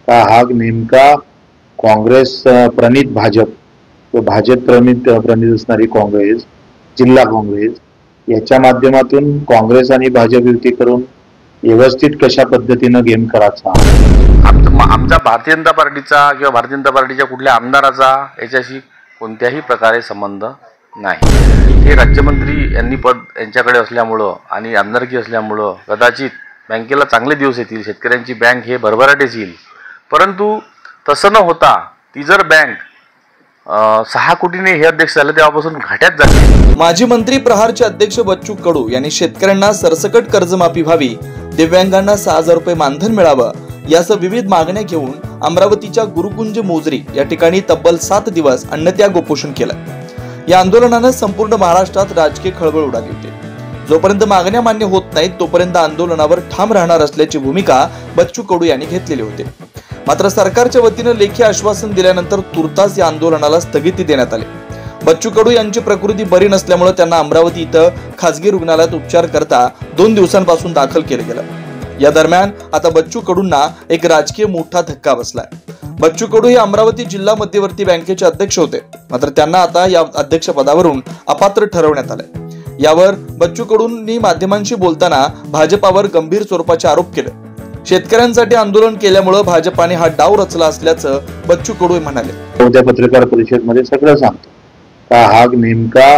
का हा नेमका काँग्रेस प्रणित भाजप व भाजप प्रणित असणारी काँग्रेस, जिल्हा काँग्रेस याच्या माध्यमातून काँग्रेस आणि भाजप युती करून व्यवस्थित कशा पद्धतीनं गेम करायचा, आमचा भारतीय जनता पार्टीचा किंवा भारतीय जनता पार्टीच्या कुठल्या आमदाराचा याच्याशी कोणत्याही प्रकारे संबंध नाही। हे राज्यमंत्री यांनी पद यांच्याकडे असल्यामुळं आणि आमदारकी असल्यामुळं कदाचित बँकेला चांगले दिवस येतील, शेतकऱ्यांची बँक हे भरभराटीस येईल, परंतु तसं न होता ती जर बँक 6 कोटीने हे अध्यक्ष झाले तेव्हापासून घाट्यात जाते। माजी मंत्री प्रहारचे अध्यक्ष बच्चू कडू यांनी शेतकऱ्यांना सरसकट कर्जमाफी व्हावी, दिव्यांगांना 6,000 रुपये मानधन मिळावं यासह विविध मागण्या घेऊन अमरावतीच्या गुरुकुंज मोजरी या ठिकाणी तब्बल 7 दिवस अन्नत्याग उपोषण केलं। या आंदोलनानं संपूर्ण महाराष्ट्रात राजकीय खळबळ उडाली होती। जोपर्यंत मागण्या मान्य होत नाहीत तोपर्यंत आंदोलनावर ठाम राहणार असल्याची भूमिका बच्चू कडू यांनी घेतलेली होती। मात्र सरकारच्या वतीनं लेखी आश्वासन दिल्यानंतर तुर्तास या आंदोलनाला स्थगिती देण्यात आली। बच्चू कडू यांची प्रकृती बरी नसल्यामुळे त्यांना अमरावती इथं खासगी रुग्णालयात उपचार करता 2 दिवसांपासून दाखल केलं गेलं। या दरम्यान आता बच्चू कडूंना एक राजकीय मोठा धक्का बसलाय। बच्चू कडू हे अमरावती जिल्हा मध्यवर्ती बँकेचे अध्यक्ष होते, मात्र त्यांना आता या अध्यक्षपदावरून अपात्र ठरवण्यात आले। यावर बच्चू कडूंनी माध्यमांशी बोलताना भाजपावर गंभीर स्वरूपाचे आरोप केले। शेतकऱ्यांसाठी आंदोलन केल्यामुळे भाजपाने हा डाव रचला असल्याचं बच्चू कडू म्हणाले। उद्या पत्रकार परिषदेमध्ये सगळं सांगतो का हा नेमका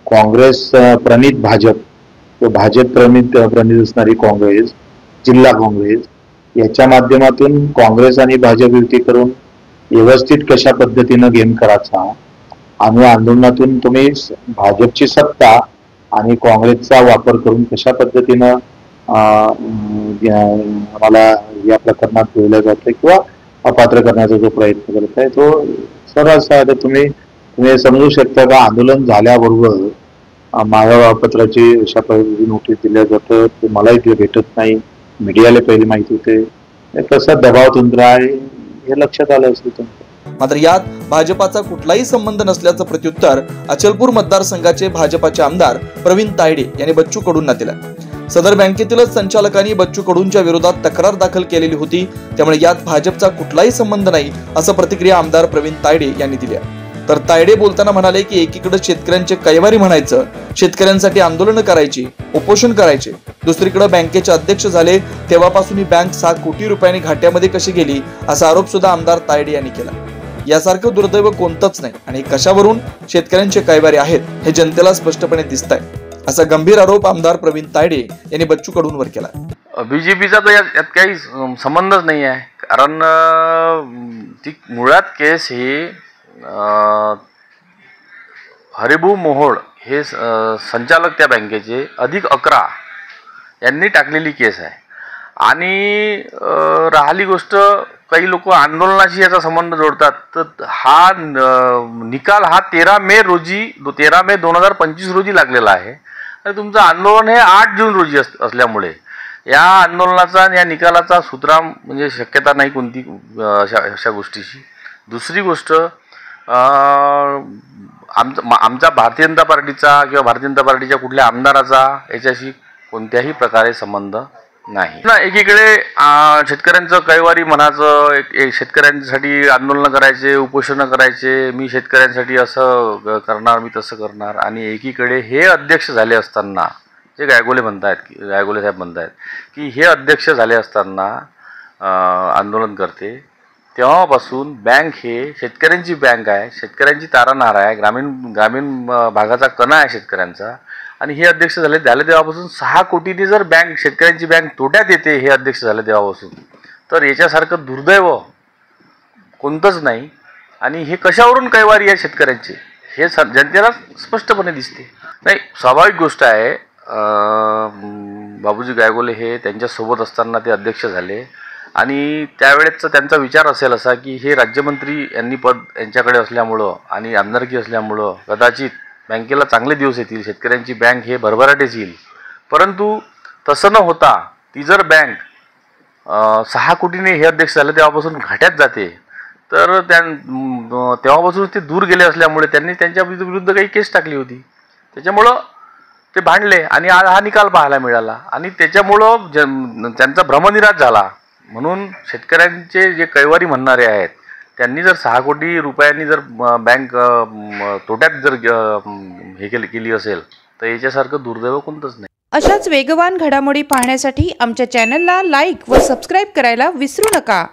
काँग्रेस प्रणित भाजप व भाजप प्रणित असणारी काँग्रेस, जिल्हा काँग्रेस याच्या माध्यमातून काँग्रेस आणि भाजप युती करून व्यवस्थित कशा पद्धतीनं गेम करायचा आणि आंदोलनातून तुम्ही भाजपची सत्ता आणि काँग्रेसचा वापर करून कशा पद्धतीनं मला या प्रकरणात ठेवलं जातं किंवा अपात्र करण्याचा जो प्रयत्न करत आहे तो सरळ तुम्ही समजू शकता का आंदोलन झाल्याबरोबर मागापत्राची अशा पद्धतीने नोटीस दिल्या जातं, ते मलाही ते भेटत नाही, मीडियाला पहिले माहिती होते, कसा दबाव तंत्र आहे हे लक्षात आलं असेल तुमचं। मात्र यात भाजपाचा कुठलाही संबंध नसल्याचं प्रत्युत्तर अचलपूर मतदारसंघाचे भाजपाचे आमदार प्रवीण तायडे यांनी बच्चू कडूंना दिलं। सदर बँकेतीलच संचालकांनी बच्चू कडूंच्या विरोधात तक्रार दाखल केलेली होती, त्यामुळे यात भाजपचा कुठलाही संबंध नाही असं प्रतिक्रिया आमदार प्रवीण तायडे यांनी दिली। तर तायडे बोलताना म्हणाले की एकीकडे शेतकऱ्यांचे कैवारी म्हणायचं, शेतकऱ्यांसाठी आंदोलन करायची, उपोषण करायचे, दुसरीकडे बँकेचे अध्यक्ष झाले तेव्हापासून ही बँक 6 कोटी रुपयांनी घाट्यामध्ये कशी गेली असा आरोप सुद्धा आमदार तायडे यांनी केला। यासारखं दुर्दैव कोणतंच नाही आणि कशावरून शेतकऱ्यांचे कैवारी आहेत हे जनतेला स्पष्टपणे दिसत आहे, असा गंभीर आरोप आमदार प्रवीण तायडे यांनी बच्चू कडूंवर केला। बीजेपीचा तर यात काही संबंधच नाही आहे, कारण ती मुळात केस ही हरिभाऊ मोहोळ हे संचालक त्या बँकेचे अधिक 11 यांनी टाकलेली केस आहे। आणि राहिली गोष्ट काही लोक आंदोलनाशी याचा संबंध जोडतात, तर हा निकाल हा 13 मे 2025 रोजी लागलेला आहे आणि तुमचं आंदोलन हे 8 जून रोजी असल्यामुळे या आंदोलनाचा आणि या निकालाचा सुतराम म्हणजे शक्यता नाही कोणती अशा गोष्टीची। दुसरी गोष्ट, आमचा भारतीय जनता पार्टीचा किंवा भारतीय जनता पार्टीच्या कुठल्या आमदाराचा याच्याशी कोणत्याही प्रकारे संबंध नाही। एकीकडे शेतकऱ्यांचं कैवारी म्हणायचं, शेतकऱ्यांसाठी आंदोलन करायचे, उपोषण करायचे, मी शेतकऱ्यांसाठी असं करणार, मी तसं करणार, आणि एकीकडे हे अध्यक्ष झाले असताना जे गायगोले साहेब म्हणतायत की हे अध्यक्ष झाले असताना आंदोलन करते, तेव्हापासून बँक हे शेतकऱ्यांची बँक आहे, शेतकऱ्यांची तारानार आहे, ग्रामीण भागाचा कणा आहे शेतकऱ्यांचा, आणि हे अध्यक्ष झाले तेव्हापासून 6 कोटीने जर बँक शेतकऱ्यांची बँक तोट्यात येते हे अध्यक्ष झाले तेव्हापासून, तर याच्यासारखं दुर्दैव कोणतंच नाही। आणि हे कशावरून कैवारी आहे शेतकऱ्यांचे हे जनतेला स्पष्टपणे दिसते। नाही, स्वाभाविक गोष्ट आहे, बाबूजी गायगोले हे त्यांच्यासोबत असताना ते अध्यक्ष झाले आणि त्यावेळेचा त्यांचा विचार असेल असा की हे राज्यमंत्री यांनी पद यांच्याकडे असल्यामुळं आणि आमदारकी असल्यामुळं कदाचित बँकेला चांगले दिवस येतील, शेतकऱ्यांची बँक हे भरभराटीस येईल, परंतु तसं न होता ती जर बँक 6 कोटीने हे अध्यक्ष झाले तेव्हापासून घाट्यात जाते, तर तेव्हापासून ते दूर गेले असल्यामुळे त्यांनी त्यांच्या विरुद्ध काही केस टाकली होती, त्याच्यामुळं ते भांडले आणि आज हा निकाल पाहायला मिळाला आणि त्याच्यामुळं त्यांचा भ्रमनिराश झाला म्हणून शेतकऱ्यांचे जे कैवारी म्हणणारे आहेत त्यांनी जर 6 कोटी रुपयांनी जर बँक तोट्यात जर हे केली असेल तर याच्यासारखं दुर्दैव कोणतंच नाही. अशाच वेगवान घडामोडी पाहण्यासाठी आमच्या चॅनलला लाईक व सबस्क्राईब करायला विसरू नका.